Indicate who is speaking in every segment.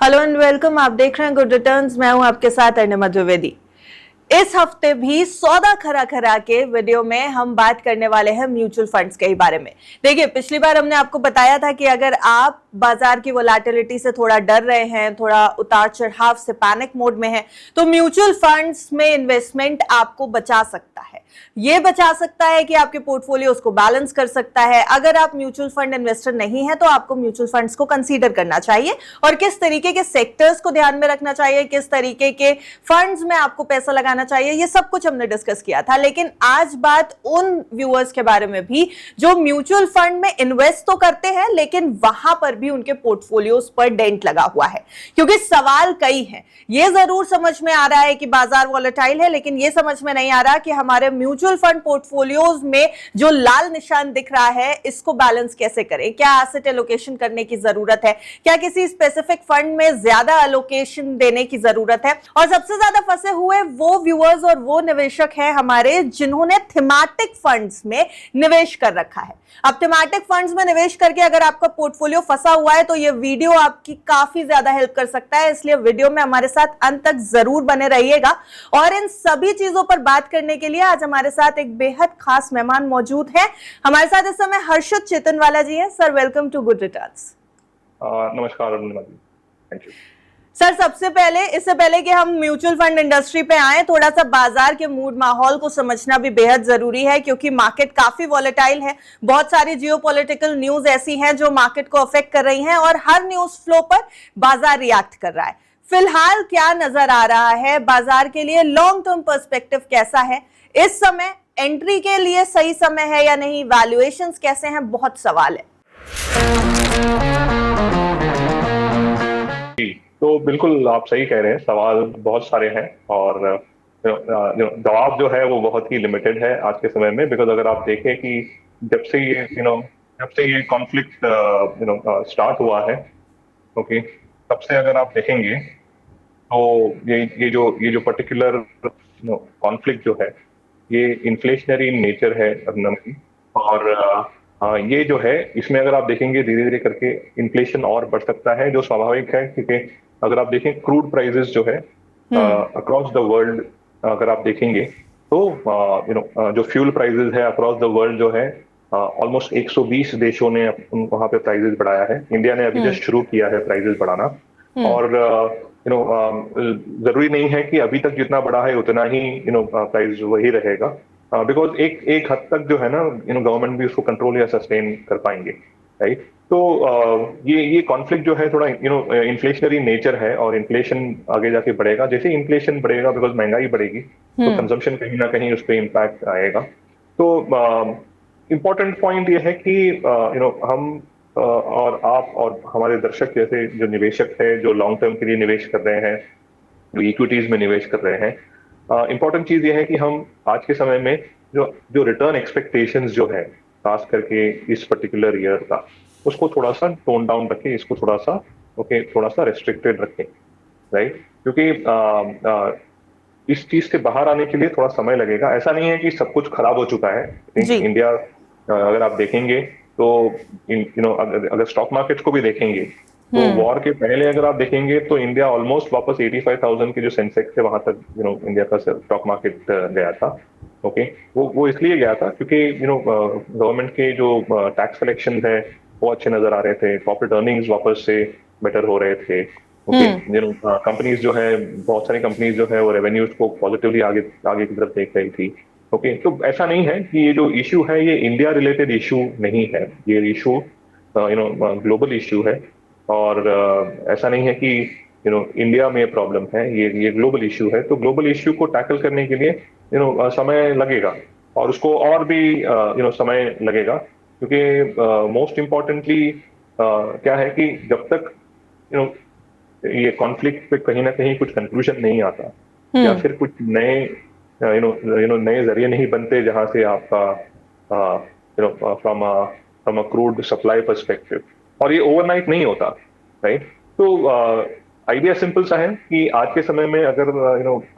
Speaker 1: Hello and welcome. आप देख रहे हैं गुड रिटर्न्स। मैं हूं आपके साथ अर्णिमा द्विवेदी। इस हफ्ते भी सौदा खरा खरा के वीडियो में हम बात करने वाले हैं म्यूचुअल फंड्स के बारे में। देखिए, पिछली बार हमने आपको बताया था कि अगर आप बाजार की वोलेटिलिटी से थोड़ा डर रहे हैं, थोड़ा उतार चढ़ाव से पैनिक मोड में हैं, तो म्यूचुअल फंड्स में इन्वेस्टमेंट आपको बचा सकता है। ये बचा सकता है कि आपके पोर्टफोलियो उसको बैलेंस कर सकता है। अगर आप म्यूचुअल फंड इन्वेस्टर नहीं है तो आपको म्यूचुअल फंड्स को कंसीडर करना चाहिए और किस तरीके के सेक्टर्स को ध्यान में रखना चाहिए, किस तरीके के फंड्स में आपको पैसा लगाना चाहिए, ये सब कुछ हमने डिस्कस किया था। लेकिन आज बात उन व्यूअर्स के बारे में भी जो म्यूचुअल फंड में इन्वेस्ट तो करते हैं लेकिन वहां पर भी उनके पोर्टफोलियोज पर डेंट लगा हुआ है। क्योंकि सवाल कई हैं। ये जरूर समझ में आ रहा है कि बाजार वॉलेटाइल है, लेकिन ये समझ में नहीं आ रहा कि हमारे म्यूचुअल फंड पोर्टफोलियोज में जो लाल निशान दिख रहा है इसको बैलेंस कैसे करें। क्या एसेट एलोकेशन करने की जरूरत है, क्या किसी स्पेसिफिक फंड में ज्यादा एलोकेशन देने की जरूरत है। और सबसे ज्यादा फंसे हुए वो व्यूअर्स और वो निवेशक हैं हमारे जिन्होंने थीमेटिक फंड्स में निवेश कर रखा है। अब थीमेटिक फंड्स में निवेश करके अगर आपका पोर्टफोलियो फंसा हुआ है तो ये वीडियो आपकी काफी ज्यादा हेल्प कर सकता है, इसलिए वीडियो में हमारे साथ अंत तक जरूर बने रहिएगा। और इन सभी चीजों पर बात करने के लिए आज हमारे साथ एक बेहद खास मेहमान मौजूद है। हमारे साथ इस समय हर्षद चेतनवाला जी हैं। Sir, welcome to good returns.
Speaker 2: नमस्कार Arnima ji, thank you.
Speaker 1: Sir, इससे पहले कि हम म्यूचुअल फंड इंडस्ट्री पे आए, थोड़ा सा बाजार के मूड माहौल को समझना भी बेहद जरूरी है, क्योंकि मार्केट काफी वॉलेटाइल है। बहुत सारी जियोपॉलिटिकल न्यूज ऐसी हैं जो मार्केट को अफेक्ट कर रही हैं और हर न्यूज फ्लो पर बाजार रिएक्ट कर रहा है। फिलहाल क्या नजर आ रहा है बाजार के लिए? लॉन्ग टर्म पर्सपेक्टिव कैसा है इस समय? एंट्री के लिए सही समय है या नहीं? वैल्यूएशंस कैसे हैं? बहुत सवाल है।
Speaker 2: तो बिल्कुल आप सही कह रहे हैं, सवाल बहुत सारे हैं और जवाब जो है वो बहुत ही लिमिटेड है आज के समय में। बिकॉज अगर आप देखें कि जब से ये कॉन्फ्लिक्ट स्टार्ट हुआ है, ओके, तब से अगर आप देखेंगे तो ये जो पर्टिकुलर कॉन्फ्लिक्ट जो है ये इन्फ्लेशनरी नेचर है अपना। और ये जो है इसमें अगर आप देखेंगे धीरे धीरे करके इन्फ्लेशन और बढ़ सकता है, जो स्वाभाविक है। क्योंकि अगर आप देखें क्रूड प्राइसेस जो है अक्रॉस द वर्ल्ड, अगर आप देखेंगे तो जो फ्यूल प्राइसेस है अक्रॉस द वर्ल्ड जो है ऑलमोस्ट 120 देशों ने वहां पे प्राइसेस बढ़ाया है। इंडिया ने अभी जस्ट शुरू किया है प्राइसेस बढ़ाना। और जरूरी नहीं है कि अभी तक जितना बढ़ा है उतना ही प्राइस वही रहेगा, बिकॉज एक हद तक जो है ना गवर्नमेंट भी उसको कंट्रोल या सस्टेन कर पाएंगे, राइट। तो ये कॉन्फ्लिक्ट जो है थोड़ा इन्फ्लेशनरी नेचर है और इन्फ्लेशन आगे जाके बढ़ेगा। जैसे इन्फ्लेशन बढ़ेगा बिकॉज महंगाई बढ़ेगी तो कंजम्पशन कहीं ना कहीं उस पर इम्पैक्ट आएगा। तो इम्पोर्टेंट पॉइंट ये है कि हम और आप और हमारे दर्शक जैसे जो निवेशक है, जो लॉन्ग टर्म के लिए निवेश कर रहे हैं, जो इक्विटीज में निवेश कर रहे हैं, इम्पोर्टेंट चीज ये है कि हम आज के समय में जो रिटर्न एक्सपेक्टेशंस जो है खास करके इस पर्टिकुलर ईयर का, उसको थोड़ा सा टोन डाउन रखें, इसको थोड़ा सा रेस्ट्रिक्टेड रखें, राइट। क्योंकि इस चीज से बाहर आने के लिए थोड़ा समय लगेगा। ऐसा नहीं है कि सब कुछ खराब हो चुका है। इंडिया अगर आप देखेंगे तो अगर स्टॉक मार्केट को भी देखेंगे तो वॉर के पहले अगर आप देखेंगे तो इंडिया ऑलमोस्ट वापस 85,000 के जो सेंसेक्स है वहां तक इंडिया का स्टॉक मार्केट गया था। ओके, वो इसलिए गया था क्योंकि गवर्नमेंट के जो टैक्स कलेक्शन है वो अच्छे नजर आ रहे थे, कॉर्पोरेट अर्निंग्स वापस से बेटर हो रहे थे। ओके, कंपनीज जो है, बहुत सारी कंपनीज जो है वो रेवेन्यूज को पॉजिटिवली आगे की तरफ देख रही थी। ओके, तो ऐसा नहीं है कि ये जो इश्यू है ये इंडिया रिलेटेड इश्यू नहीं है, ये इश्यू ग्लोबल इश्यू है। और ऐसा नहीं है कि इंडिया में प्रॉब्लम है, ये ग्लोबल इश्यू है। तो ग्लोबल इश्यू को टैकल करने के लिए समय लगेगा और उसको और भी समय लगेगा, क्योंकि मोस्ट इम्पॉर्टेंटली क्या है कि जब तक ये कॉन्फ्लिक्ट पे कहीं ना कहीं कुछ कंक्लूजन नहीं आता या फिर कुछ नए नए जरिए नहीं बनते जहां से आपका from a crude supply perspective, और ये ओवरनाइट नहीं होता, राइट। तो आइडिया सिंपल सा है कि आज के समय में अगर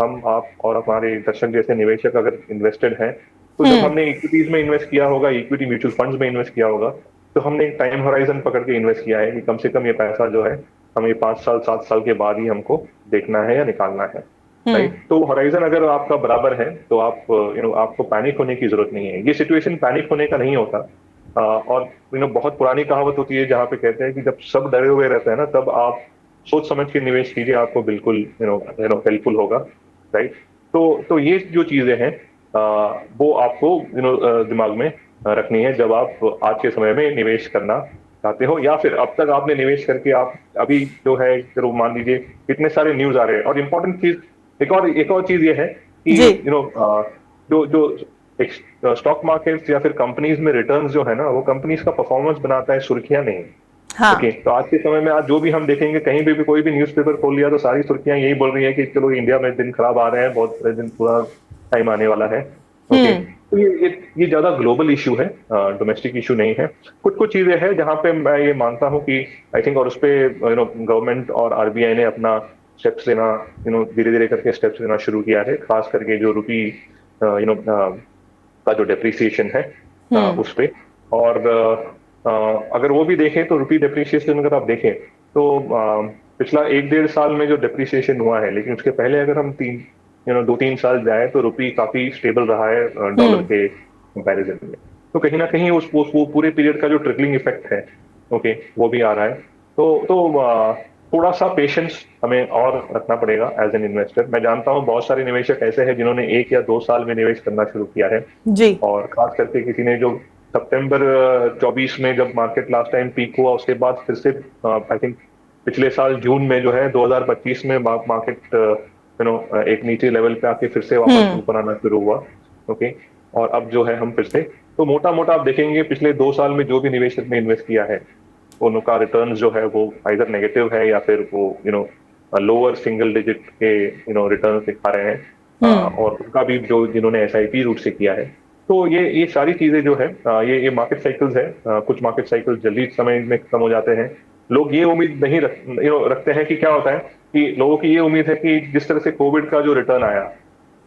Speaker 2: हम, आप और हमारे दर्शक जैसे निवेशक अगर इन्वेस्टेड हैं, तो जब हमने इक्विटीज में इन्वेस्ट किया होगा, इक्विटी म्यूचुअल फंड्स में इन्वेस्ट किया होगा, तो हमने एक टाइम होराइजन पकड़ के इन्वेस्ट किया है कि कम से कम ये पैसा जो है हमें 5 साल 7 साल के बाद ही हमको देखना है या निकालना है,
Speaker 1: हम्म।
Speaker 2: राइट? तो होराइजन अगर आपका बराबर है तो आप आपको पैनिक होने की जरूरत नहीं है। ये सिचुएशन पैनिक होने का नहीं होता। और बहुत पुरानी कहावत होती है जहाँ पे कहते हैं कि जब सब डरे हुए रहते हैं ना, तब आप सोच समझ के निवेश कीजिए, आपको बिल्कुल हेल्पफुल होगा, राइट? तो ये जो चीजें हैं वो आपको दिमाग में रखनी है जब आप आज के समय में निवेश करना चाहते हो, या फिर अब तक आपने निवेश करके आप अभी जो है, चलो मान लीजिए इतने सारे न्यूज आ रहे हैं। और इम्पोर्टेंट चीज एक और चीज ये है कि
Speaker 1: जी।
Speaker 2: जो जो स्टॉक मार्केट या फिर कंपनीज में रिटर्न्स जो है ना, वो कंपनीज का परफॉर्मेंस बनाता है, सुर्खियां नहीं। ओके,
Speaker 1: हाँ।
Speaker 2: तो आज के समय में आज जो भी हम देखेंगे, कहीं भी कोई भी न्यूज़पेपर खोल लिया तो सारी सुर्खियां यही बोल रही है कि चलो इंडिया में दिन खराब आ रहे हैं, बहुत बड़े दिन पूरा टाइम आने वाला है। ओके,
Speaker 1: हम्म।
Speaker 2: तो ये ज्यादा ग्लोबल इशू है, डोमेस्टिक इशू नहीं है। कुछ कुछ चीजें हैं जहां पे मैं ये मानता हूं कि आई थिंक, और उस पे गवर्नमेंट और आरबीआई ने अपना स्टेप्स लेना, धीरे धीरे करके स्टेप्स लेना शुरू किया है, खास करके जो रुपी का जो डेप्रिसिएशन है
Speaker 1: हम्म।
Speaker 2: उस पे। और अगर वो भी देखें तो रुपी डेप्रिसिएशन अगर आप देखें तो पिछला 1 डेढ़ साल में जो डेप्रिसिएशन हुआ है, लेकिन उसके पहले अगर हम 2 3 साल जाए तो रुपी काफी स्टेबल रहा है डॉलर
Speaker 1: हम्म।
Speaker 2: के कंपैरिजन में। तो कहीं ना कहीं वो पूरे पीरियड का जो ट्रिकलिंग इफेक्ट है, ओके, वो भी आ रहा है। तो थोड़ा सा पेशेंस हमें और रखना पड़ेगा एज एन इन्वेस्टर। मैं जानता हूँ बहुत सारे निवेशक ऐसे हैं जिन्होंने 1 या 2 साल में निवेश करना शुरू किया है,
Speaker 1: जी।
Speaker 2: और खास करके किसी ने जो सितंबर 24 में जब मार्केट लास्ट टाइम पीक हुआ, उसके बाद फिर से आई थिंक पिछले साल जून में जो है 2025 में मार्केट एक नीचे लेवल पे आके फिर से वापस
Speaker 1: हम्म।
Speaker 2: ऊपर आना शुरू हुआ। ओके, और अब जो है हम फिर से, तो मोटा मोटा आप देखेंगे पिछले 2 साल में जो भी निवेशक ने इन्वेस्ट किया है, उनका रिटर्न जो है वो आइदर नेगेटिव है या फिर वो लोअर सिंगल डिजिट के रिटर्न दिखा रहे हैं।
Speaker 1: हम्म।
Speaker 2: और उनका भी जो जिन्होंने एसआईपी रूट से किया है। तो ये सारी चीजें जो है, ये मार्केट साइकिल्स है। कुछ मार्केट साइकिल्स जल्दी समय में खत्म हो जाते हैं। लोग ये उम्मीद नहीं रखते हैं कि क्या होता है, कि लोगों की ये उम्मीद है कि जिस तरह से कोविड का जो रिटर्न आया,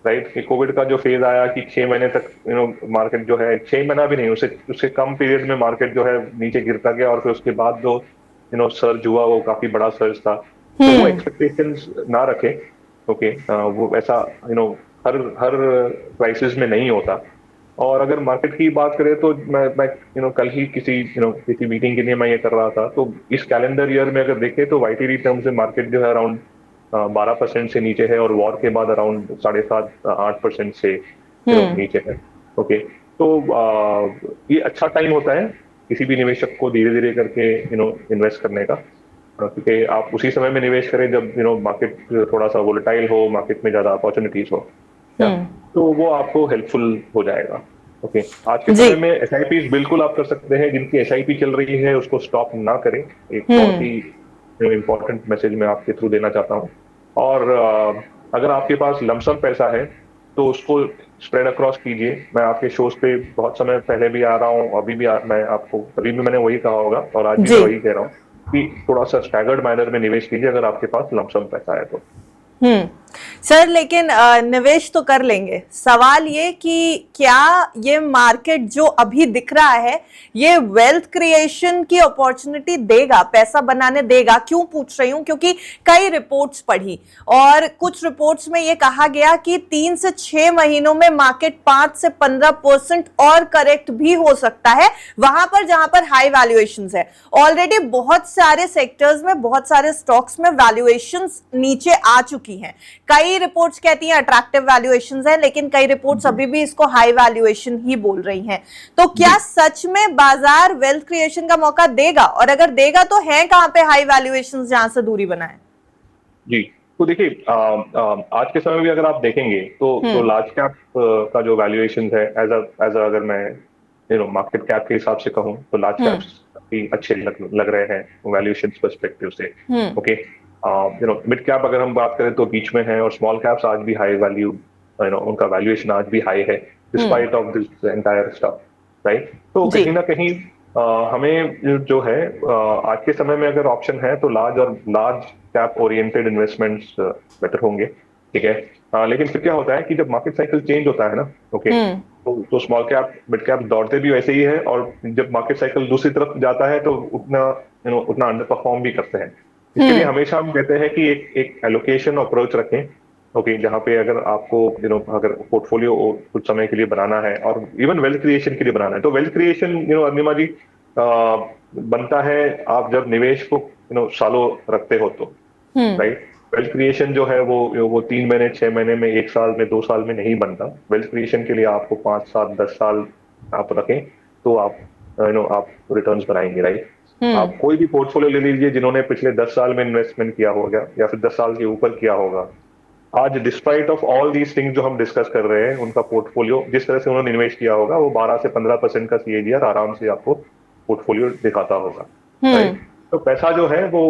Speaker 2: राइट, कि कोविड का जो फेज आया कि 6 महीने तक मार्केट जो है, 6 महीना भी नहीं, उससे उससे कम पीरियड में मार्केट जो है नीचे गिरता गया, और फिर उसके बाद जो सर्ज हुआ वो काफी बड़ा सर्ज था। तो वो
Speaker 1: हम्म।
Speaker 2: एक्सपेक्टेशंस ना रखें। ओके, वो ऐसा हर हर क्राइसिस में नहीं होता। और अगर मार्केट की बात करें तो मैं कल ही किसी मीटिंग के लिए मैं ये कर रहा था, तो इस कैलेंडर ईयर में अगर देखें तो वाईटीडी टर्म्स में मार्केट जो है अराउंड 12% से नीचे है, और वॉर के बाद अराउंड 7.5 8% से
Speaker 1: हम्म।
Speaker 2: नीचे है। ओके, तो ये अच्छा टाइम होता है किसी भी निवेशक को धीरे धीरे करके इन्वेस्ट करने का, क्योंकि आप उसी समय में निवेश करें जब मार्केट थोड़ा सा वोलेटाइल हो, मार्केट में ज्यादा अपॉर्चुनिटीज हो, या
Speaker 1: हम्म।
Speaker 2: तो वो आपको हेल्पफुल हो जाएगा। ओके, आज के
Speaker 1: जी।
Speaker 2: समय में एसआईपी बिल्कुल आप कर सकते हैं। जिनकी एसआईपी चल रही है उसको स्टॉप ना करें। एक बहुत
Speaker 1: हम्म।
Speaker 2: ही इम्पोर्टेंट मैसेज मैं आपके थ्रू देना चाहता हूँ। और अगर आपके पास लमसम पैसा है तो उसको स्प्रेड अक्रॉस कीजिए। मैं आपके शोज पे बहुत समय पहले भी आ रहा हूँ, अभी भी मैं आपको कभी भी मैंने वही कहा होगा, और आज भी
Speaker 1: जी।
Speaker 2: मैं वही कह रहा हूँ कि थोड़ा सा स्टैगर्ड मैनर में निवेश कीजिए अगर आपके पास लमसम पैसा है तो।
Speaker 1: हम्म। सर, लेकिन निवेश तो कर लेंगे, सवाल ये कि क्या ये मार्केट जो अभी दिख रहा है ये वेल्थ क्रिएशन की अपॉर्चुनिटी देगा, पैसा बनाने देगा? क्यों पूछ रही हूं, क्योंकि कई रिपोर्ट्स पढ़ी और कुछ रिपोर्ट्स में ये कहा गया कि 3 से 6 महीनों में मार्केट 5 से 15% और करेक्ट भी हो सकता है वहां पर जहां पर हाई वैल्यूएशंस है। ऑलरेडी बहुत सारे सेक्टर्स में, बहुत सारे स्टॉक्स में वैल्यूएशंस नीचे आ चुकी हैं। कई रिपोर्ट्स कहती हैं अट्रैक्टिव वैल्यूएशंस है, लेकिन कई रिपोर्ट्स अभी भी इसको हाई वैल्यूएशन ही बोल रही हैं। तो क्या सच में बाजार वेल्थ क्रिएशन का मौका देगा, और अगर देगा तो है कहां पे हाई वैल्यूएशंस जहां से दूरी बनाए?
Speaker 2: जी, तो देखिए, आज के समय में भी अगर आप देखेंगे तो लार्ज कैप का जो वैल्यूएशन है, एज अगर मैं मार्केट कैप के हिसाब से कहूँ तो लार्ज
Speaker 1: हम्म।
Speaker 2: कैप्स काफी अच्छे लग रहे हैं वैल्यूएशन पर्सपेक्टिव से।
Speaker 1: हम्म।
Speaker 2: ओके, मिड कैप अगर हम बात करें तो बीच में है, और स्मॉल कैप्स आज भी हाई वैल्यू, उनका वैल्यूएशन आज भी हाई है
Speaker 1: hmm.
Speaker 2: Despite of this entire stuff, right? तो
Speaker 1: जी।
Speaker 2: कहीं ना कहीं हमें जो है, आज के समय में अगर ऑप्शन है तो large cap oriented investments better होंगे, ठीक है। लेकिन फिर क्या होता है कि जब मार्केट साइकिल चेंज होता है ना, ओके,
Speaker 1: हम्म।
Speaker 2: तो स्मॉल कैप मिड कैप दौड़ते भी वैसे ही है, और जब मार्केट साइकिल दूसरी तरफ जाता है तो उतना अंडर परफॉर्म भी करते हैं। इसके लिए हमेशा हम कहते हैं कि एक एलोकेशन अप्रोच रखें। ओके, जहाँ पे अगर आपको अगर पोर्टफोलियो कुछ समय के लिए बनाना है और इवन वेल्थ क्रिएशन के लिए बनाना है, तो वेल्थ क्रिएशन अरुणिमा जी बनता है आप जब निवेश को सालों रखते हो तो,
Speaker 1: हम्म।
Speaker 2: राइट। वेल्थ क्रिएशन जो है वो 3 महीने, 6 महीने में, 1 साल में, 2 साल में नहीं बनता। वेल्थ क्रिएशन के लिए आपको 5, 7, 10 साल आप रखें तो आप रिटर्न्स बनाएंगे, राइट।
Speaker 1: हम्म।
Speaker 2: आप कोई भी पोर्टफोलियो ले लीजिए जिन्होंने पिछले 10 साल में इन्वेस्टमेंट किया होगा या फिर 10 साल के ऊपर किया होगा, आज despite of all these things जो हम डिस्कस कर रहे हैं, उनका पोर्टफोलियो जिस तरह से उन्होंने इन्वेस्ट किया होगा वो 12 से 15% का CAGR आराम से आपको पोर्टफोलियो दिखाता होगा,
Speaker 1: हम्म।
Speaker 2: राइट। तो पैसा जो है वो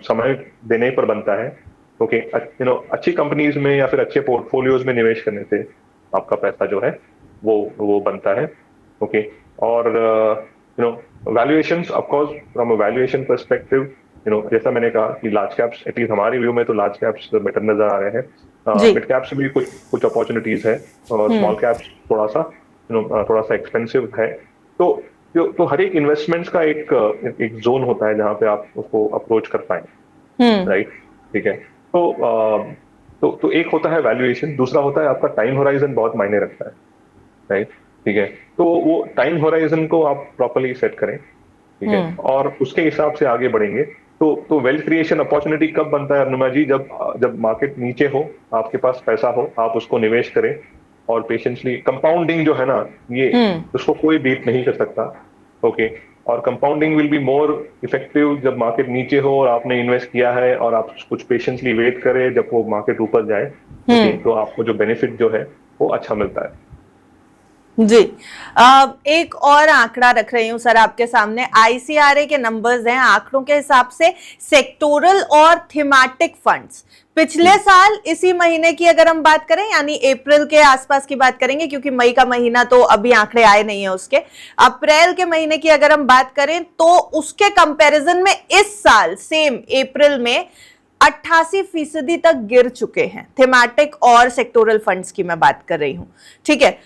Speaker 2: समय देने पर बनता है। ओके, अच्छी कंपनीज में या फिर अच्छे पोर्टफोलियोज में निवेश करने से आपका पैसा जो है वो बनता है। ओके, और valuations of course, from a valuation perspective, जैसा मैंने कहा कि लार्ज कैप्स, एटलीस्ट हमारे व्यू में तो लार्ज कैप्स बेटर नजर आ रहे हैं।
Speaker 1: जी।
Speaker 2: मिड कैप्स में भी कुछ कुछ अपॉर्चुनिटीज है और
Speaker 1: हम्म।
Speaker 2: स्मॉल कैप्स थोड़ा सा एक्सपेंसिव है। तो तो हर एक इन्वेस्टमेंट्स का एक जोन होता है जहां पे आप उसको अप्रोच कर पाए,
Speaker 1: हम्म।
Speaker 2: राइट। ठीक है। तो एक होता है वैल्यूएशन, दूसरा होता है आपका टाइम होराइजन बहुत मायने रखता है, राइट। ठीक है। तो वो टाइम होराइजन को आप प्रॉपरली सेट करें, ठीक है,
Speaker 1: हम्म।
Speaker 2: और उसके हिसाब से आगे बढ़ेंगे। तो वेल्थ क्रिएशन अपॉर्चुनिटी कब बनता है अरुणिमा जी? जब जब मार्केट नीचे हो, आपके पास पैसा हो, आप उसको निवेश करें और पेशेंसली, कंपाउंडिंग जो है ना, ये
Speaker 1: हम्म।
Speaker 2: उसको कोई बीट नहीं कर सकता। ओके, और compounding will be more effective जब मार्केट नीचे हो और आपने इन्वेस्ट किया है और आप कुछ पेशेंसली वेट करें जब वो मार्केट ऊपर जाए। ओके,
Speaker 1: हम्म।
Speaker 2: तो आपको जो बेनिफिट जो है वो अच्छा मिलता है।
Speaker 1: जी। एक और आंकड़ा रख रही हूं सर आपके सामने। आईसीआरए के नंबर्स हैं, आंकड़ों के हिसाब से सेक्टोरल और थीमेटिक फंड्स पिछले साल इसी महीने की अगर हम बात करें, यानी अप्रैल के आसपास की बात करेंगे, क्योंकि मई का महीना तो अभी आंकड़े आए नहीं है उसके, अप्रैल के महीने की अगर हम बात करें तो उसके कंपैरिजन में इस साल सेम अप्रैल में 88% तक गिर चुके हैं। थीमेटिक और सेक्टोरल फंड्स की मैं बात कर रही हूं, ठीक है।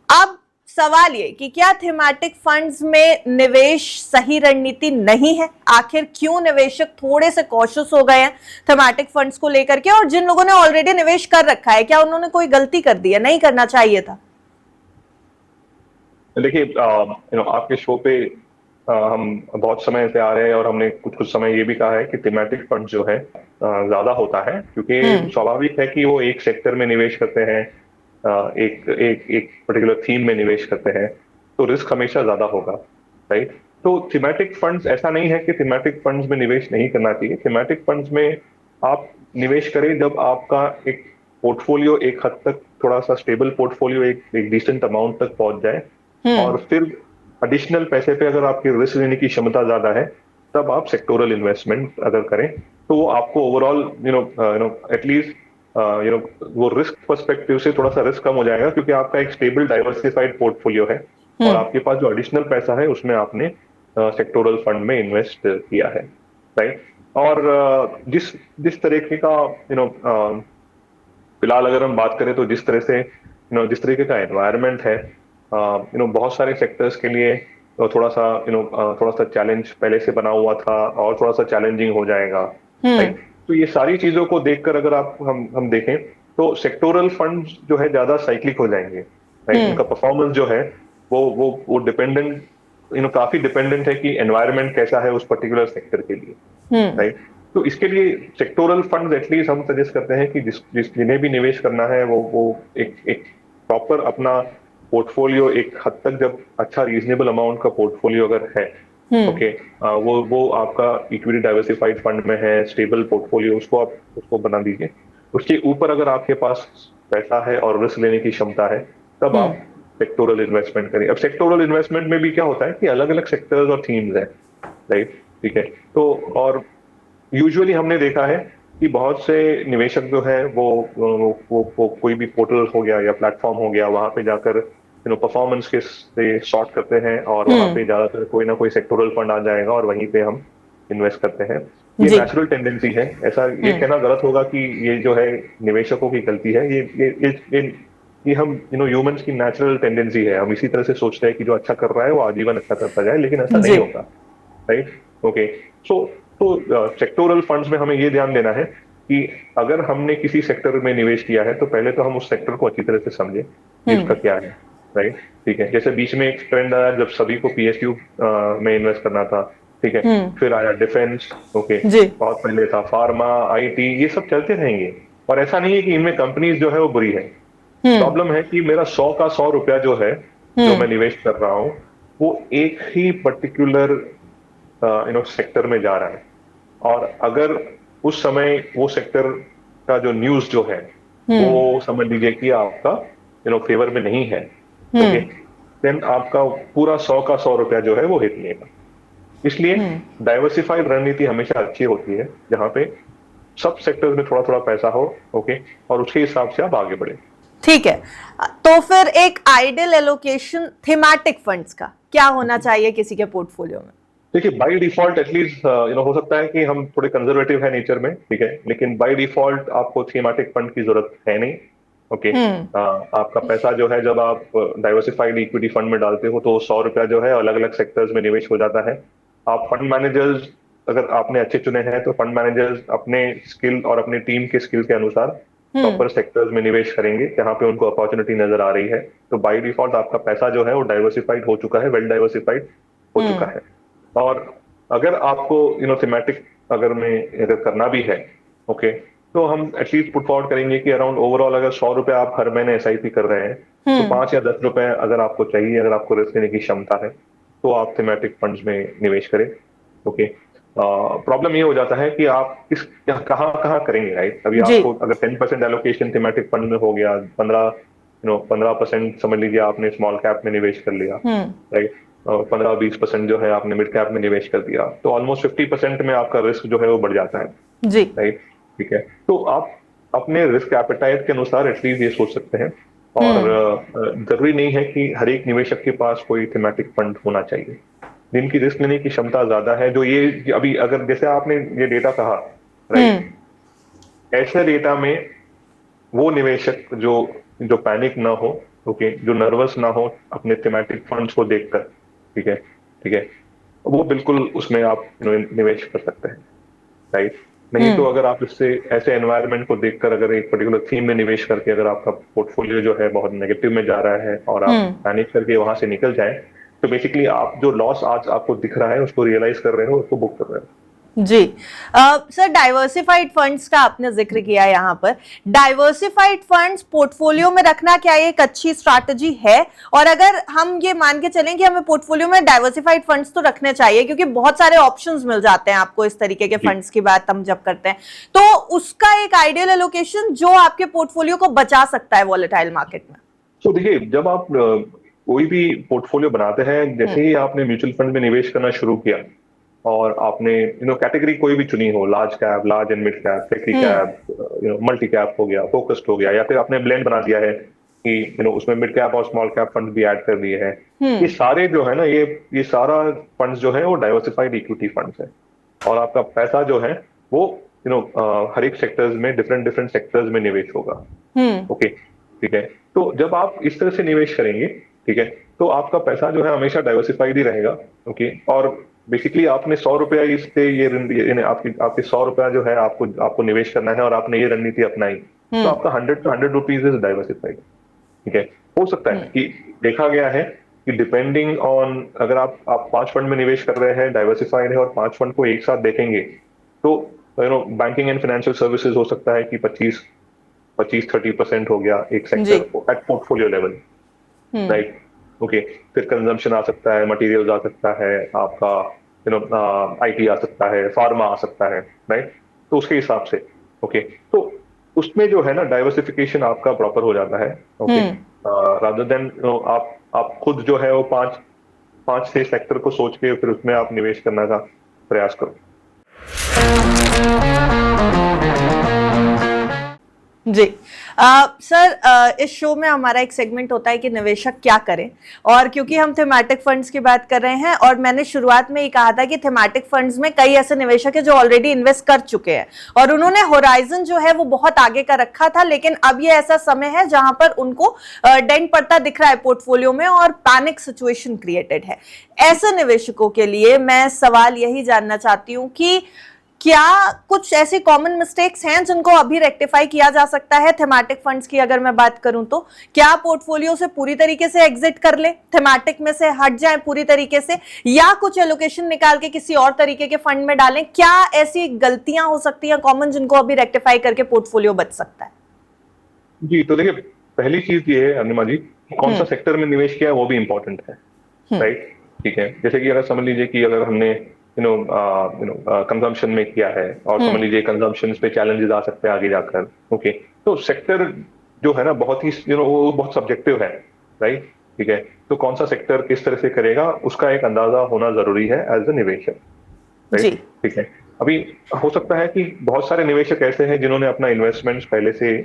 Speaker 1: अब सवाल ये कि क्या थीमेटिक फंड्स में निवेश सही रणनीति नहीं है? आखिर क्यों निवेशक थोड़े से कॉशियस हो गए हैं थीमेटिक फंड्स को लेकर के? और जिन लोगों ने ऑलरेडी निवेश कर रखा है, क्या उन्होंने कोई गलती कर दी है, नहीं करना चाहिए था?
Speaker 2: देखिए, आपके शो पे हम बहुत समय से आ रहे हैं और हमने कुछ कुछ समय ये भी कहा है कि थीमेटिक फंड जो है ज्यादा होता है, क्योंकि
Speaker 1: हम्म।
Speaker 2: स्वाभाविक है कि वो एक सेक्टर में निवेश करते हैं, एक एक एक पर्टिकुलर थीम में निवेश करते हैं, तो रिस्क हमेशा ज्यादा होगा, राइट। तो थीमेटिक फंड्स, ऐसा नहीं है कि थीमेटिक फंड्स में निवेश नहीं करना चाहिए। थीमेटिक फंड्स में आप निवेश करें जब आपका एक पोर्टफोलियो एक हद तक, थोड़ा सा स्टेबल पोर्टफोलियो एक डिसेंट अमाउंट तक पहुंच जाए,
Speaker 1: हम्म।
Speaker 2: और फिर एडिशनल पैसे पे अगर आपकी रिस्क लेने की क्षमता ज्यादा है, तब आप सेक्टोरल इन्वेस्टमेंट अगर करें तो वो आपको ओवरऑल एटलीस्ट वो रिस्क पर्सपेक्टिव से थोड़ा सा रिस्क कम हो जाएगा, क्योंकि आपका एक स्टेबल डाइवर्सिफाइड पोर्टफोलियो है और
Speaker 1: हम्म।
Speaker 2: आपके पास जो एडिशनल पैसा है उसमें आपने सेक्टोरल फंड में इन्वेस्ट किया है, राइट। और जिस जिस तरीके का फिलहाल अगर हम बात करें तो जिस तरह से जिस तरीके का एनवायरनमेंट है, बहुत सारे सेक्टर्स के लिए थोड़ा सा चैलेंज पहले से बना हुआ था और थोड़ा सा चैलेंजिंग हो जाएगा,
Speaker 1: हम्म।
Speaker 2: राइट। तो ये सारी चीजों को देखकर अगर आप हम देखें तो सेक्टोरल फंड जो है ज्यादा साइक्लिक हो जाएंगे, राइट।
Speaker 1: हम्म।
Speaker 2: उनका परफॉर्मेंस जो है वो डिपेंडेंट, काफी डिपेंडेंट है कि एनवायरनमेंट कैसा है उस पर्टिकुलर सेक्टर के लिए,
Speaker 1: हम्म।
Speaker 2: राइट। तो इसके लिए सेक्टोरल फंड एटलीस्ट हम सजेस्ट करते हैं कि जिन्हें भी निवेश करना है वो एक प्रॉपर अपना पोर्टफोलियो एक हद तक, जब अच्छा रीजनेबल अमाउंट का पोर्टफोलियो अगर है,
Speaker 1: हम्म।
Speaker 2: ओके, वो आपका इक्विटी डाइवर्सिफाइड फंड में है, स्टेबल पोर्टफोलियो, उसको बना दीजिए। उसके ऊपर अगर आपके पास पैसा है और रिस्क लेने की क्षमता है, तब
Speaker 1: हम्म।
Speaker 2: आप सेक्टोरल इन्वेस्टमेंट करिए। अब सेक्टोरल इन्वेस्टमेंट में भी क्या होता है कि अलग अलग सेक्टर्स और थीम्स हैं, राइट। ठीक है। तो और यूजुअली हमने देखा है कि बहुत से निवेशक जो है वो कोई भी पोर्टल हो गया या प्लेटफॉर्म हो गया, वहां पे जाकर परफॉर्मेंस के से सॉर्ट करते हैं और वहां
Speaker 1: हम्म।
Speaker 2: पे ज्यादातर कोई ना कोई सेक्टोरल फंड आ जाएगा और वहीं पे हम इन्वेस्ट करते हैं। ये
Speaker 1: जी।
Speaker 2: नेचुरल टेंडेंसी है, ऐसा ये
Speaker 1: हम्म।
Speaker 2: कहना गलत होगा कि ये जो है निवेशकों की गलती है। ये हम ह्यूमंस की नेचुरल टेंडेंसी है, हम इसी तरह से सोचते हैं कि जो अच्छा कर रहा है वो आजीवन अच्छा करता जाए, लेकिन ऐसा नहीं
Speaker 1: जी।
Speaker 2: होता, राइट। ओके, सो तो सेक्टोरल फंड्स में हमें ये ध्यान देना है कि अगर हमने किसी सेक्टर में निवेश किया है तो पहले तो हम उस सेक्टर को अच्छी तरह से समझे कि उसका क्या है, राइट। ठीक है, जैसे बीच में एक ट्रेंड आया जब सभी को पीएसयू में इन्वेस्ट करना था, ठीक है, फिर आया डिफेंस, ओके, बहुत पहले था फार्मा, आईटी, ये सब चलते रहेंगे। और ऐसा नहीं है कि इनमें कंपनीज जो है वो बुरी है। प्रॉब्लम है कि मेरा 100 का 100 रुपया जो है जो मैं निवेश कर रहा हूँ वो एक ही पर्टिकुलर सेक्टर में जा रहा है, और अगर उस समय वो सेक्टर का जो न्यूज जो है वो समझ लीजिए कि आपका फेवर में नहीं है, ओके, देन आपका पूरा 100 का 100 रुपया जो है वो हिट लेगा। इसलिए डाइवर्सिफाइड रणनीति हमेशा अच्छी होती है जहां पे सब सेक्टर्स में थोड़ा थोड़ा पैसा हो, ओके, और उसके हिसाब से आप आगे बढ़े।
Speaker 1: ठीक है, तो फिर एक आइडियल एलोकेशन थीमेटिक फंड्स का क्या होना चाहिए किसी के पोर्टफोलियो में?
Speaker 2: देखिए, बाय डिफॉल्ट एटलीस्ट हो सकता है कि हम थोड़े कंजर्वेटिव है नेचर में, ठीक है, लेकिन बाय डिफॉल्ट आपको थीमेटिक फंड की जरूरत है नहीं, ओके। आपका पैसा जो है जब आप डाइवर्सिफाइड इक्विटी फंड में डालते हो तो 100 रुपया जो है अलग अलग सेक्टर्स में निवेश हो जाता है। आप फंड मैनेजर्स अगर आपने अच्छे चुने हैं तो फंड मैनेजर्स अपने स्किल और अपनी टीम के स्किल के अनुसार प्रॉपर सेक्टर्स में निवेश करेंगे जहां पे उनको अपॉर्चुनिटी नजर आ रही है। तो बाय डिफॉल्ट आपका पैसा जो है वो डाइवर्सिफाइड हो चुका है, वेल डाइवर्सिफाइड हो चुका है। और अगर आपको थीमेटिक अगर करना भी है, ओके, तो हम एटलीस्ट पुट फॉरवर्ड करेंगे कि अराउंड ओवरऑल अगर 100 रुपए आप हर महीने एसआईपी कर रहे हैं तो 5 या 10 रुपए अगर आपको चाहिए, अगर आपको रिस्क लेने की क्षमता है तो आप थीमेटिक फंड्स में निवेश करें, ओके। प्रॉब्लम ये हो जाता है कि आप कहाँ करेंगे, राइट। अभी आपको अगर 10% एलोकेशन थीमेटिक फंड में हो गया, 15% समझ लीजिए आपने स्मॉल कैप में निवेश कर लिया, राइट, 15-20% जो है आपने मिड कैप में निवेश कर दिया, तो ऑलमोस्ट 50% में आपका रिस्क जो है वो बढ़ जाता है,
Speaker 1: जी,
Speaker 2: राइट। ठीक है, तो आप अपने रिस्क एपेटाइट के अनुसार एटलीस्ट ये सोच सकते हैं, और जरूरी नहीं है कि हर एक निवेशक के पास कोई थीमेटिक फंड होना चाहिए। जिनकी रिस्क लेने की क्षमता ज्यादा है, जो ये अभी अगर जैसे आपने ये डेटा कहा, राइट, ऐसे डेटा में वो निवेशक जो पैनिक ना हो, ओके, जो नर्वस ना हो अपने थीमेटिक फंड्स को देखकर, ठीक है, ठीक है, वो बिल्कुल उसमें आप निवेश कर सकते हैं, राइट। नहीं तो अगर आप इससे ऐसे एनवायरनमेंट को देखकर अगर एक पर्टिकुलर थीम में निवेश करके अगर आपका पोर्टफोलियो जो है बहुत नेगेटिव में जा रहा है और आप पैनिक करके वहां से निकल जाए, तो बेसिकली आप जो लॉस आज आपको दिख रहा है उसको रियलाइज कर रहे हो, उसको बुक कर रहे हो।
Speaker 1: जी, सर डाइवर्सिफाइड फंड्स का आपने जिक्र किया यहाँ पर। डाइवर्सिफाइड फंड्स पोर्टफोलियो में रखना क्या ये एक अच्छी स्ट्रैटेजी है? और अगर हम ये मान के चलें कि हमें पोर्टफोलियो में डाइवर्सिफाइड फंड्स तो रखने चाहिए क्योंकि बहुत सारे ऑप्शंस मिल जाते हैं आपको इस तरीके के फंड्स की बात हम जब करते हैं, तो उसका एक आइडियल एलोकेशन जो आपके पोर्टफोलियो को बचा सकता है वॉलेटाइल मार्केट में।
Speaker 2: तो देखिए, जब आप कोई भी पोर्टफोलियो बनाते हैं, जैसे ही आपने म्यूचुअल फंड में निवेश करना शुरू किया और आपने कैटेगरी कोई भी चुनी हो, large cap, large and mid cap, flexi cap, multi cap हो गया, फोकस्ड हो गया, या फिर आपने ब्लेंड बना दिया है कि उसमें मिड कैप और स्मॉल कैप फंड भी ऐड कर दिए हैं, ये सारे जो है ना, ये सारा फंड जो है वो डाइवर्सिफाइड इक्विटी फंड्स है, और आपका पैसा जो है वो हर एक सेक्टर्स में डिफरेंट सेक्टर्स में निवेश होगा, ओके, ठीक है। तो जब आप इस तरह से निवेश करेंगे, ठीक है, तो आपका पैसा जो है हमेशा डाइवर्सिफाइड ही रहेगा, ओके। और बेसिकली आपने 100 रुपया इससे ये आपके 100 रुपया जो है आपको निवेश करना है और आपने ये रणनीति अपनाई, तो आपका 100 रुपीज इज डाइवर्सिफाइड, ठीक है। हो सकता है कि देखा गया है कि डिपेंडिंग ऑन अगर आप 5 फंड में निवेश कर रहे हैं, डाइवर्सिफाइड है, और 5 फंड को एक साथ देखेंगे तो बैंकिंग एंड फाइनेंशियल सर्विसेज हो सकता है कि 25-30% हो गया एक sector at portfolio level, right, okay. फिर कंजम्पशन आ सकता है, मटेरियल्स आ सकता है, आपका आईटी आ सकता है, फार्मा आ सकता है, राइट। तो उसके हिसाब से, ओके, तो उसमें जो है ना डाइवर्सिफिकेशन आपका प्रॉपर हो जाता है, ओके, रादर देन आप खुद जो है वो 5-6 सेक्टर को सोच के फिर उसमें आप निवेश करने का प्रयास करो।
Speaker 1: जी, सर इस शो में हमारा एक सेगमेंट होता है कि निवेशक क्या करें, और क्योंकि हम थीमेटिक फंड्स की बात कर रहे हैं और मैंने शुरुआत में ही कहा था कि थीमेटिक फंड्स में कई ऐसे निवेशक हैं जो ऑलरेडी इन्वेस्ट कर चुके हैं और उन्होंने होराइजन जो है वो बहुत आगे का रखा था, लेकिन अब ये ऐसा समय है जहां पर उनको डेंट पड़ता दिख रहा है पोर्टफोलियो में और पैनिक सिचुएशन क्रिएटेड है। ऐसे निवेशकों के लिए मैं सवाल यही जानना चाहती हूँ कि क्या कुछ ऐसे कॉमन मिस्टेक्स हैं जिनको अभी रेक्टिफाई किया जा सकता है? थीमेटिक फंड्स की अगर मैं बात करूं तो क्या पोर्टफोलियो से पूरी तरीके से एग्जिट कर ले, थीमेटिक में से हट जाए पूरी तरीके से, या कुछ एलोकेशन निकाल के किसी और तरीके के फंड में डालें? क्या ऐसी गलतियां हो सकती हैं कॉमन जिनको अभी रेक्टिफाई करके पोर्टफोलियो बच सकता है?
Speaker 2: जी, तो देखिए, पहली चीज ये है अनिमा जी, कौन सा सेक्टर में निवेश किया है वो भी इम्पोर्टेंट है, राइट? ठीक है, जैसे कि अगर समझ लीजिए कि अगर हमने कंजम्पशन में किया है और समझ लीजिए कंजम्पशन पे चैलेंजेस आ सकते हैं आगे जाकर, ओके, तो सेक्टर जो है ना बहुत ही वो बहुत सब्जेक्टिव है, राइट? ठीक है, तो कौन सा सेक्टर किस तरह से करेगा उसका एक अंदाजा होना जरूरी है एज ए निवेशक,
Speaker 1: जी।
Speaker 2: राइट? ठीक है, अभी हो सकता है कि बहुत सारे निवेशक ऐसे हैं जिन्होंने अपना इन्वेस्टमेंट्स पहले से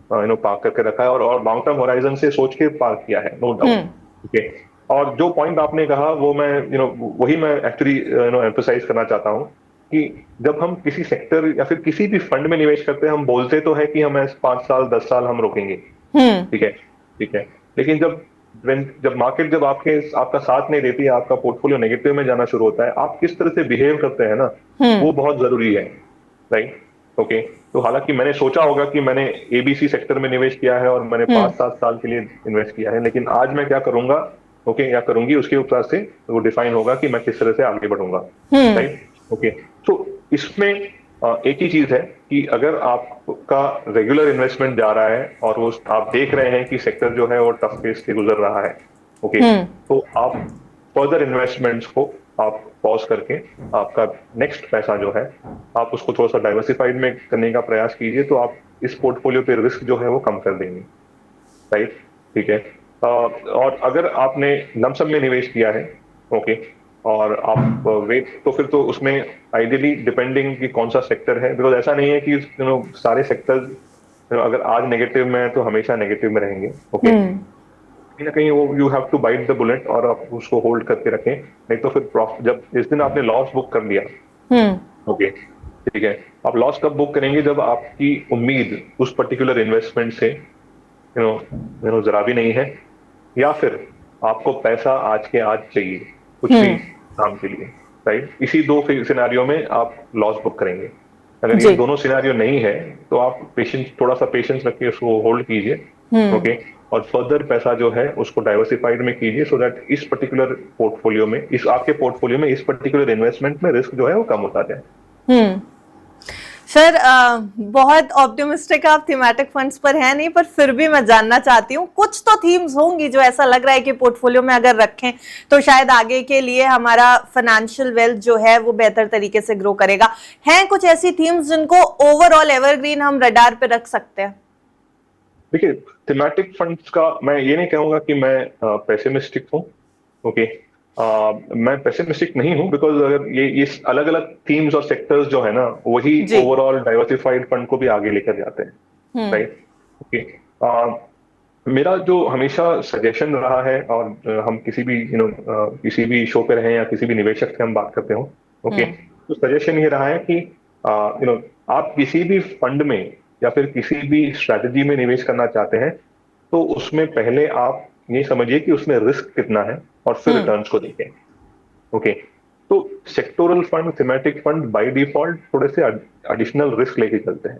Speaker 2: पार्क करके रखा है और लॉन्ग टर्म होराइजन से सोच के पार्क किया है, नो डाउट। ठीक है, और जो पॉइंट आपने कहा वो मैं वही मैं एक्चुअली एम्फसाइज करना चाहता हूँ कि जब हम किसी सेक्टर या फिर किसी भी फंड में निवेश करते हैं हम बोलते तो है कि हम 5 साल 10 साल हम रोकेंगे, ठीक है, ठीक है, लेकिन जब मार्केट जब आपका साथ नहीं देती है, आपका पोर्टफोलियो नेगेटिव में जाना शुरू होता है, आप किस तरह से बिहेव करते हैं ना वो बहुत जरूरी है, राइट? ओके, तो हालांकि मैंने सोचा होगा कि मैंने एबीसी सेक्टर में निवेश किया है और मैंने 5-7 साल के लिए इन्वेस्ट किया है, लेकिन आज मैं क्या करूंगा, ओके, या करूंगी, उसके ऊपर से वो डिफाइन होगा कि मैं किस तरह से आगे बढ़ूंगा, राइट? ओके, तो इसमें एक ही चीज है कि अगर आपका रेगुलर इन्वेस्टमेंट जा रहा है और वो आप देख रहे हैं कि सेक्टर जो है वो टफ फेज से गुजर रहा है, ओके, तो आप फर्दर इन्वेस्टमेंट्स को आप पॉज करके आपका नेक्स्ट पैसा जो है आप उसको थोड़ा सा डाइवर्सिफाइड में करने का प्रयास कीजिए, तो आप इस पोर्टफोलियो पे रिस्क जो है वो कम कर देंगे, राइट? ठीक है, और अगर आपने लमसम में निवेश किया है, ओके, और आप वेट, तो फिर तो उसमें आइडियली डिपेंडिंग कि कौन सा सेक्टर है, बिकॉज ऐसा नहीं है कि सारे सेक्टर्स अगर आज नेगेटिव में है तो हमेशा नेगेटिव में रहेंगे, ओके, कहीं ना कहीं वो you have to bite the bullet और आप उसको होल्ड करके रखें, नहीं तो फिर जब जिस दिन आपने लॉस बुक कर लिया, ओके, ठीक है, आप लॉस कब बुक करेंगे जब आपकी उम्मीद उस पर्टिकुलर इन्वेस्टमेंट से जरा भी नहीं है, या फिर आपको पैसा आज के आज चाहिए कुछ भी काम के लिए, राइट? इसी दो सिनेरियो में आप लॉस बुक करेंगे। अगर ये दोनों सिनेरियो नहीं है तो आप थोड़ा सा पेशेंस रखिए, उसको होल्ड कीजिए, ओके, और फर्दर पैसा जो है उसको डाइवर्सिफाइड में कीजिए, सो दैट इस पर्टिकुलर पोर्टफोलियो में, आपके पोर्टफोलियो में इस पर्टिकुलर इन्वेस्टमेंट में रिस्क जो है वो कम होता जाए।
Speaker 1: सर, बहुत ऑप्टिमिस्टिक आप थीमेटिक फंड्स पर हैं नहीं, पर फिर भी मैं जानना चाहती हूँ, कुछ तो थीम्स होंगी जो ऐसा लग रहा है कि पोर्टफोलियो में अगर रखें तो शायद आगे के लिए हमारा फाइनेंशियल वेल्थ जो है वो बेहतर तरीके से ग्रो करेगा। हैं कुछ ऐसी थीम्स जिनको ओवरऑल एवरग्रीन हम रडार पे रख सकते हैं?
Speaker 2: देखिए, थीमेटिक फंड्स का मैं ये नहीं कहूंगा कि मैं पेसिमिस्टिक हूँ, ओके, मैं पेसिमिस्टिक नहीं हूँ, बिकॉज अगर ये अलग अलग थीम्स और सेक्टर्स जो है ना वही ओवरऑल डाइवर्सिफाइड फंड को भी आगे लेकर जाते हैं, राइट? ओके, मेरा जो हमेशा सजेशन रहा है, और हम किसी भी किसी भी शो पे रहे या किसी भी निवेशक से हम बात करते हो, ओके, तो सजेशन ये रहा है कि आप किसी भी फंड में या फिर किसी भी स्ट्रैटेजी में निवेश करना चाहते हैं तो उसमें पहले आप ये समझिए कि उसमें रिस्क कितना है और फिर रिटर्न्स को देखें, ओके। तो sectoral fund, thematic fund by default थोड़े से एडिशनल रिस्क लेके चलते हैं,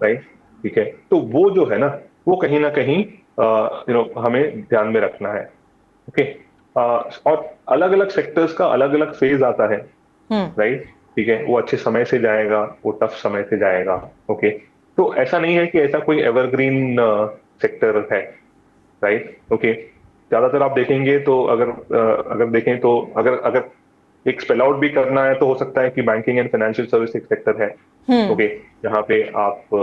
Speaker 2: राइट? ठीक है, तो वो जो है ना वो कहीं ना कहीं हमें ध्यान में रखना है, ओके। और अलग अलग सेक्टर्स का अलग अलग फेज आता है, राइट? ठीक है, वो अच्छे समय से जाएगा, वो टफ समय से जाएगा, ओके। तो ऐसा नहीं है कि ऐसा कोई एवरग्रीन सेक्टर है, राइट? ओके, ज्यादातर आप देखेंगे तो अगर देखें तो अगर एक स्पेल आउट भी करना है तो हो सकता है कि बैंकिंग एंड फाइनेंशियल सर्विस एक सेक्टर है, ओके, जहाँ पे आप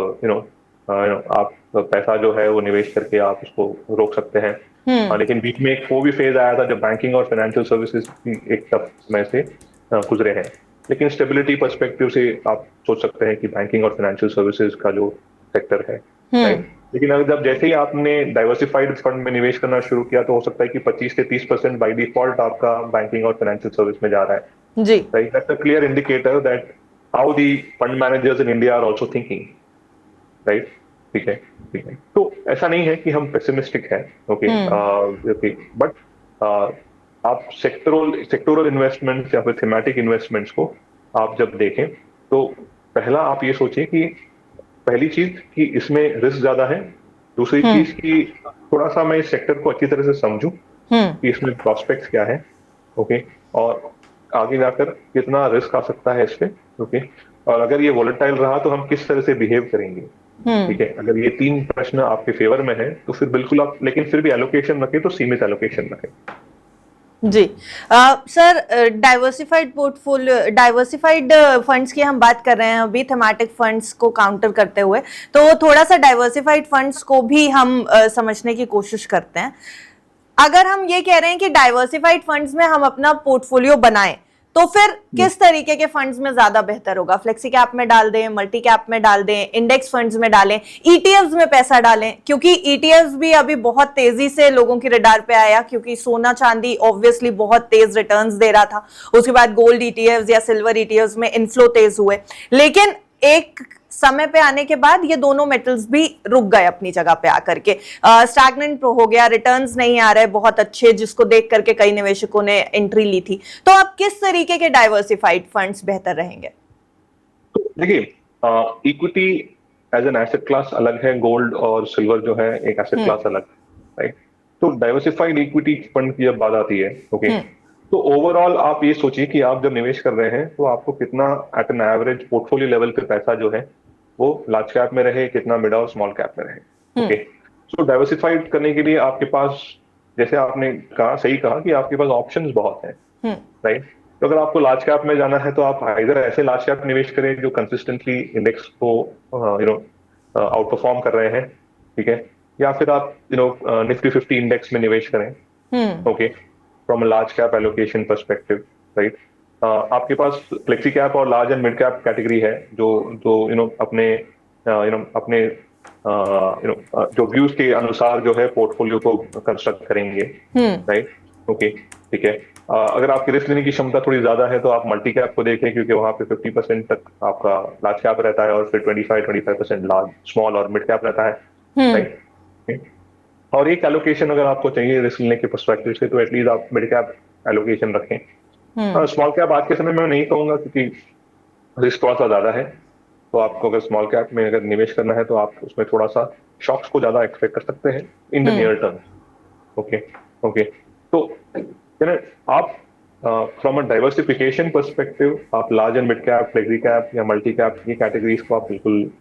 Speaker 2: आप पैसा जो है वो निवेश करके आप उसको रोक सकते हैं, लेकिन बीच में एक वो भी फेज आया था जब बैंकिंग और फाइनेंशियल सर्विसेज एक टफ समय से गुजरे हैं, लेकिन स्टेबिलिटी पर्सपेक्टिव से आप सोच सकते हैं कि बैंकिंग और फाइनेंशियल सर्विसेज का जो सेक्टर है, राइट? लेकिन अगर जब जैसे ही आपने डाइवर्सिफाइड फंड में निवेश करना शुरू किया तो हो सकता है कि 25 से 30% बाय डिफॉल्ट आपका बैंकिंग और फाइनेंशियल सर्विस में जा रहा है,
Speaker 1: जी,
Speaker 2: right? That's a clear indicator that how the fund managers in India are also thinking, right? ठीक है, ठीक है, तो ऐसा नहीं है कि हम पेसिमिस्टिक हैं, ओके, बट आप सेक्टोरल इन्वेस्टमेंट्स या फिर थीमेटिक इन्वेस्टमेंट्स को आप जब देखें तो पहला आप ये सोचिए कि पहली चीज कि इसमें रिस्क ज्यादा है। दूसरी चीज कि थोड़ा सा मैं इस सेक्टर को अच्छी तरह से समझूं कि इसमें प्रॉस्पेक्ट्स क्या है। ओके। और आगे जाकर कितना रिस्क आ सकता है इस पे। ओके। और अगर ये वॉलेटाइल रहा तो हम किस तरह से बिहेव करेंगे। ठीक है, अगर ये तीन प्रश्न आपके फेवर में है तो फिर बिल्कुल आप, लेकिन फिर भी एलोकेशन रखें तो सीमित एलोकेशन रखें।
Speaker 1: जी। Sir, diversified portfolio, diversified funds की हम बात कर रहे हैं अभी थेमैटिक फंड्स को काउंटर करते हुए, तो थोड़ा सा डाइवर्सिफाइड फंड्स को भी हम समझने की कोशिश करते हैं। अगर हम ये कह रहे हैं कि डाइवर्सिफाइड फंड्स में हम अपना पोर्टफोलियो बनाएं, तो फिर किस तरीके के फंड्स में ज्यादा बेहतर होगा? फ्लेक्सी कैप में डाल दें, मल्टी कैप में डाल दें, इंडेक्स फंड्स में डालें, ईटीएफ्स में पैसा डालें? क्योंकि ईटीएफ्स भी अभी बहुत तेजी से लोगों की रडार पे आया, क्योंकि सोना चांदी ऑब्वियसली बहुत तेज रिटर्न्स दे रहा था। उसके बाद गोल्ड ईटीएफ्स या सिल्वर ईटीएफ्स में इनफ्लो तेज हुए, लेकिन एक समय पे आने के बाद ये दोनों मेटल्स भी रुक गए अपनी जगह पे आकर के, स्टैग्नेंट हो गया, रिटर्न्स नहीं आ रहे बहुत अच्छे, जिसको देख करके कई निवेशकों ने एंट्री ली थी। तो अब किस तरीके के डाइवर्सिफाइड फंड्स बेहतर रहेंगे?
Speaker 2: देखिए, equity as an asset class अलग है, गोल्ड और सिल्वर जो है एक एसेट क्लास अलग, राइट। तो डाइवर्सिफाइड इक्विटी फंड की जब बात आती है, ओके, तो ओवरऑल आप ये सोचिए कि आप जब निवेश कर रहे हैं तो आपको कितना at an average portfolio level पे पैसा जो है वो लार्ज कैप में रहे, कितना मिड और स्मॉल कैप में रहे। ओके। सो डाइवर्सिफाइड करने के लिए आपके पास, जैसे आपने कहा, सही कहा कि आपके पास ऑप्शंस बहुत हैं, राइट। तो अगर आपको लार्ज कैप में जाना है तो आप इधर ऐसे लार्ज कैप निवेश करें जो कंसिस्टेंटली इंडेक्स को आउट परफॉर्म कर रहे हैं, ठीक है, या फिर आप निफ्टी 50 इंडेक्स में निवेश करें, okay, from large cap allocation perspective, right. आपके पास फ्लेक्सी कैप और large and mid cap category है जो जो अपने अपने जो व्यूज के अनुसार जो है पोर्टफोलियो को कंस्ट्रक्ट करेंगे, राइट। ओके, ठीक है। अगर आपकी रिस्क लेने की क्षमता थोड़ी ज्यादा है तो आप मल्टी कैप को देखें, क्योंकि वहां पे 50% तक आपका लार्ज कैप रहता है और फिर 25% लार्ज स्मॉल और मिड कैप रहता है, राइट। और एक एलोकेशन अगर आपको चाहिए रिस्क लेने के पर्सपेक्टिव से तो एटलीस्ट आप मिड कैप एलोकेशन रखें। स्मॉल कैप आज के समय में मैं नहीं कहूंगा, क्योंकि रिस्क थोड़ा सा ज्यादा है। तो आपको अगर स्मॉल कैप में अगर निवेश करना है तो आप उसमें थोड़ा सा शॉक्स को ज्यादा एक्सपेक्ट कर सकते हैं in the near term. Okay, okay. तो आप फ्रॉम अ डाइवर्सिफिकेशन पर्सपेक्टिव आप large and mid cap, flexi cap या मल्टी कैप, ये कैटेगरीज को आप बिल्कुल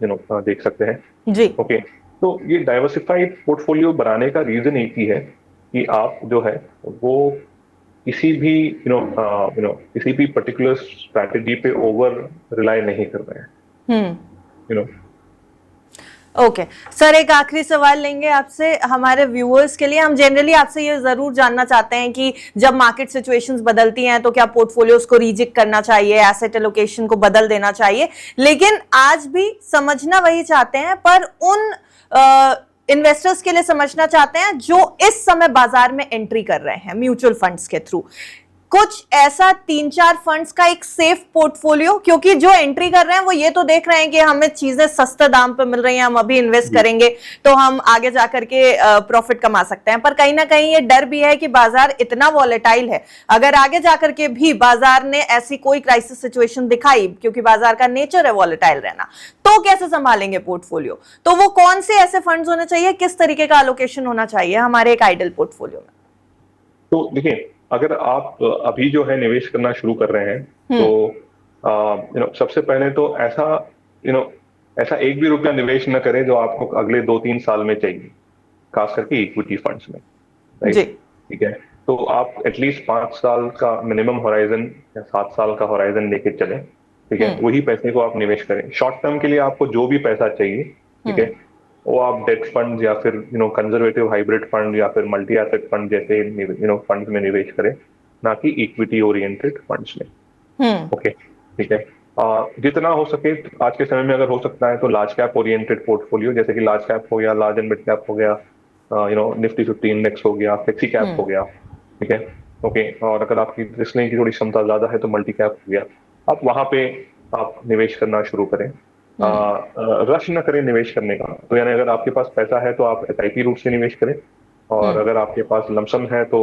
Speaker 2: देख सकते हैं
Speaker 1: जी।
Speaker 2: ओके। तो ये डाइवर्सिफाइड पोर्टफोलियो बनाने का रीजन एक ही है कि आप जो है वो किसी भी किसी भी पर्टिकुलर स्ट्रैटेजी पे ओवर रिलाई नहीं कर रहे हैं,
Speaker 1: ओके सर, एक आखिरी सवाल लेंगे आपसे हमारे व्यूअर्स के लिए। हम जनरली आपसे ये जरूर जानना चाहते हैं कि जब मार्केट सिचुएशंस बदलती हैं तो क्या पोर्टफोलियोज को रीजिक करना चाहिए, एसेट एलोकेशन को बदल देना चाहिए? लेकिन आज भी समझना वही चाहते हैं, पर उन इन्वेस्टर्स के लिए समझना चाहते हैं जो इस समय बाजार में एंट्री कर रहे हैं म्यूचुअल फंड्स के थ्रू। कुछ ऐसा 3-4 फंड्स का एक सेफ पोर्टफोलियो, क्योंकि जो एंट्री कर रहे हैं वो ये तो देख रहे हैं कि हमें चीजें सस्ते दाम पे मिल रही हैं, हम अभी इन्वेस्ट करेंगे तो हम आगे जाकर के प्रॉफिट कमा सकते हैं, पर कहीं ना कहीं ये डर भी है कि बाजार इतना वॉलेटाइल है, अगर आगे जाकर के भी बाजार ने ऐसी कोई क्राइसिस सिचुएशन दिखाई, क्योंकि बाजार का नेचर है वॉलेटाइल रहना, तो कैसे संभालेंगे पोर्टफोलियो? तो वो कौन से ऐसे फंड्स होने चाहिए, किस तरीके का एलोकेशन होना चाहिए हमारे एक आइडल पोर्टफोलियो में?
Speaker 2: तो देखिए, अगर आप अभी जो है निवेश करना शुरू कर रहे हैं तो सबसे पहले तो ऐसा एक भी रुपया निवेश न करें जो आपको अगले 2-3 साल में चाहिए, खास करके इक्विटी फंड्स में, राइट। ठीक है, तो आप एटलीस्ट 5 साल का मिनिमम होराइजन या 7 साल का होराइजन लेके चले, ठीक है, वही पैसे को आप निवेश करें। शॉर्ट टर्म के लिए आपको जो भी पैसा चाहिए, ठीक है, वो आप डेट फंड या फिर कंजर्वेटिव हाइब्रिड फंड या फिर मल्टी एसेट फंड जैसे फंड्स में निवेश करें, ना कि इक्विटी ओरिएंटेड फंड्स में। ओके, ठीक है। जितना हो सके आज के समय में अगर हो सकता है तो लार्ज कैप ओरिएंटेड पोर्टफोलियो, जैसे कि लार्ज कैप हो गया, लार्ज एंड मिड कैप हो गया, निफ्टी 50 इंडेक्स हो गया, फ्लेक्सी कैप हो गया, ठीक है, ओके। और अगर आपकी रिस्क लेने की थोड़ी क्षमता ज्यादा है तो मल्टी कैप हो गया, आप वहां पे आप निवेश करना शुरू करें। रश न करें निवेश करने का, तो यानी अगर आपके पास पैसा है तो आप एसआईपी रूट से निवेश करें, और अगर आपके पास लमसम है तो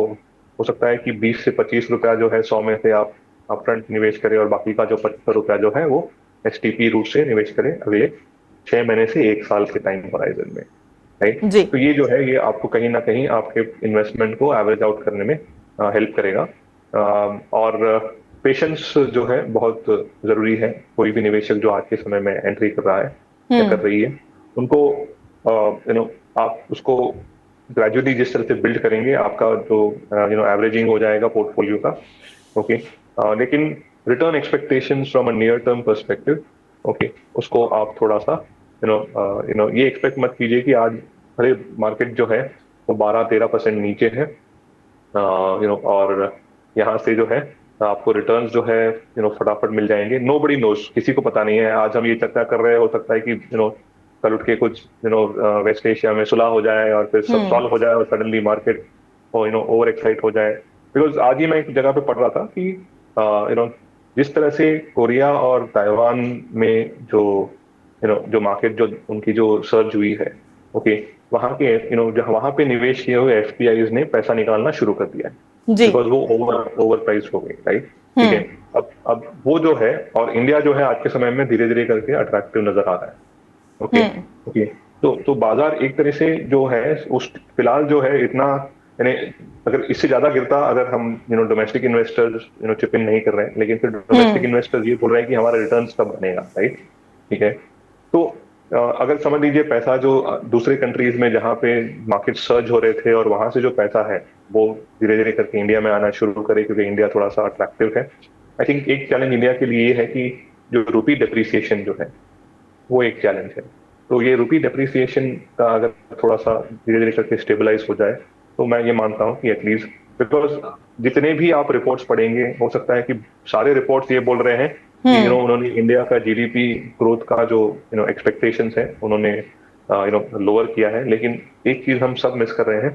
Speaker 2: हो सकता है कि 20 से 25 रुपया जो है 100 में से आप अपफ्रंट निवेश करें और बाकी का जो 75 रुपया जो है वो एसटीपी रूट से निवेश करें अगले 6 महीने से 1 साल के टाइम होराइजन में, राइट।
Speaker 1: जी।
Speaker 2: तो ये जो है ये आपको कहीं ना कहीं आपके इन्वेस्टमेंट को एवरेज आउट करने में हेल्प करेगा। और पेशेंस जो है बहुत जरूरी है। कोई भी निवेशक जो आज के समय में एंट्री कर रहा है या कर रही है, उनको आप उसको ग्रेजुअली जिस तरह से बिल्ड करेंगे, आपका जो एवरेजिंग हो जाएगा पोर्टफोलियो का, ओके। लेकिन return expectations from a near term perspective, okay, उसको आप थोड़ा सा ये एक्सपेक्ट मत कीजिए कि आज भले मार्केट जो है वो 12-13% नीचे है, और यहाँ से जो है आपको रिटर्न्स जो है फटाफट मिल जाएंगे। नोबडी नोस, किसी को पता नहीं है। आज हम ये चर्चा कर रहे हैं, हो सकता है कि कल उठ के कुछ वेस्ट एशिया में सुलह हो जाए और फिर सब सॉल्व हो जाए और सडनली मार्केट ओवर एक्साइट हो जाए। बिकॉज आज ही मैं एक जगह पे पढ़ रहा था कि जिस तरह से कोरिया और ताइवान में जो मार्केट जो उनकी जो सर्ज हुई है, ओके, वहां के वहां पे निवेश किए हुए एफपीआईज ने पैसा निकालना शुरू कर दिया है, बिकॉज वो ओवर प्राइस हो गई, राइट। ठीक है। अब वो जो है, और इंडिया जो है आज के समय में धीरे धीरे करके अट्रैक्टिव नजर आ रहा है, ओके। ओके, तो बाजार एक तरह से जो है उस फिलहाल जो है इतना, यानी अगर इससे ज्यादा गिरता, अगर हम डोमेस्टिक इन्वेस्टर्स चिप इन नहीं कर रहे हैं, लेकिन फिर डोमेस्टिक इन्वेस्टर्स ये बोल रहे हैं कि हमारा रिटर्न्स कब बनेगा, राइट। ठीक है। तो अगर समझ लीजिए पैसा जो दूसरे कंट्रीज में जहाँ पे मार्केट सर्ज हो रहे थे और वहां से जो पैसा है वो धीरे धीरे करके इंडिया में आना शुरू करे, क्योंकि इंडिया थोड़ा सा अट्रैक्टिव है। आई थिंक एक चैलेंज इंडिया के लिए ये है कि जो रूपी डिप्रिसिएशन जो है वो एक चैलेंज है। तो ये रूपी डिप्रिसिएशन का अगर थोड़ा सा धीरे धीरे करके स्टेबलाइज हो जाए, तो मैं ये मानता हूँ कि एटलीस्ट, बिकॉज जितने भी आप रिपोर्ट्स पढ़ेंगे, हो सकता है कि सारे रिपोर्ट्स ये बोल रहे हैं कि उन्होंने इंडिया का जीडीपी ग्रोथ का जो एक्सपेक्टेशंस है उन्होंने लोअर किया है। लेकिन एक चीज हम सब मिस कर रहे हैं,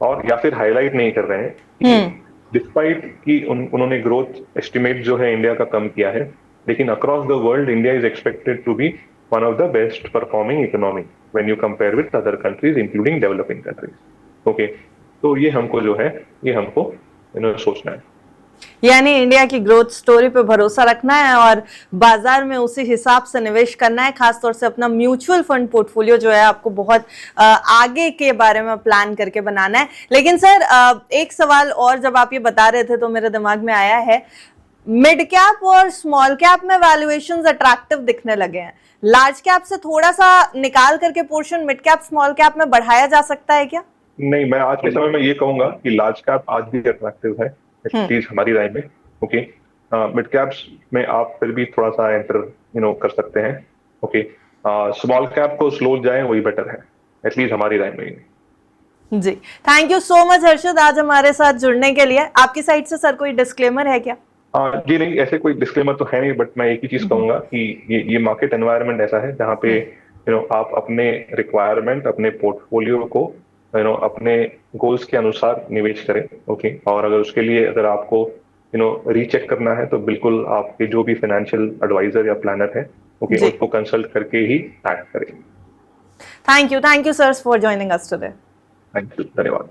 Speaker 2: और या फिर हाईलाइट नहीं कर रहे हैं कि डिस्पाइट कि उन्होंने ग्रोथ एस्टिमेट जो है इंडिया का कम किया है, लेकिन across the world India is expected to be one of the best performing economy when you compare with other countries including developing countries, okay. तो ये हमको जो है ये हमको सोचना है,
Speaker 1: यानी इंडिया की ग्रोथ स्टोरी पे भरोसा रखना है और बाजार में उसी हिसाब से निवेश करना है। खासतौर से अपना म्यूचुअल फंड पोर्टफोलियो जो है आपको बहुत आगे के बारे में प्लान करके बनाना है। लेकिन सर एक सवाल और जब आप ये बता रहे थे तो मेरे दिमाग में आया है, मिड कैप और स्मॉल कैप में वैल्यूएशंस अट्रैक्टिव दिखने लगे हैं, लार्ज कैप से थोड़ा सा निकाल करके portion mid cap small cap में बढ़ाया जा सकता है क्या?
Speaker 2: नहीं, मैं आज के समय में ये कहूंगा कि लार्ज कैप आज भी अट्रैक्टिव है, एटलीस्ट हमारी राय में, ओके। मिड कैप्स में आप फिर भी थोड़ा सा एंटर कर सकते हैं, ओके। स्मॉल कैप को स्लो जाए वही बेटर है, एटलीस्ट हमारी राय में।
Speaker 1: जी, thank you so much Harshad आज हमारे साथ जुड़ने के लिए। आपकी साइड से सर कोई डिस्क्लेमर है क्या?
Speaker 2: जी नहीं, ऐसे कोई डिस्क्लेमर तो है नहीं, बट मैं एक ही चीज कहूंगा कि ये मार्केट एनवायरनमेंट ऐसा है जहाँ पे आप अपने रिक्वायरमेंट, अपने पोर्टफोलियो को अपने गोल्स के अनुसार निवेश करें, ओके। और अगर उसके लिए अगर आपको रीचेक करना है तो बिल्कुल आपके जो भी फाइनेंशियल एडवाइजर या प्लानर है, ओके, उसको कंसल्ट करके ही एक्ट करें।
Speaker 1: Thank you sir for joining us today.
Speaker 2: Thank you, धन्यवाद।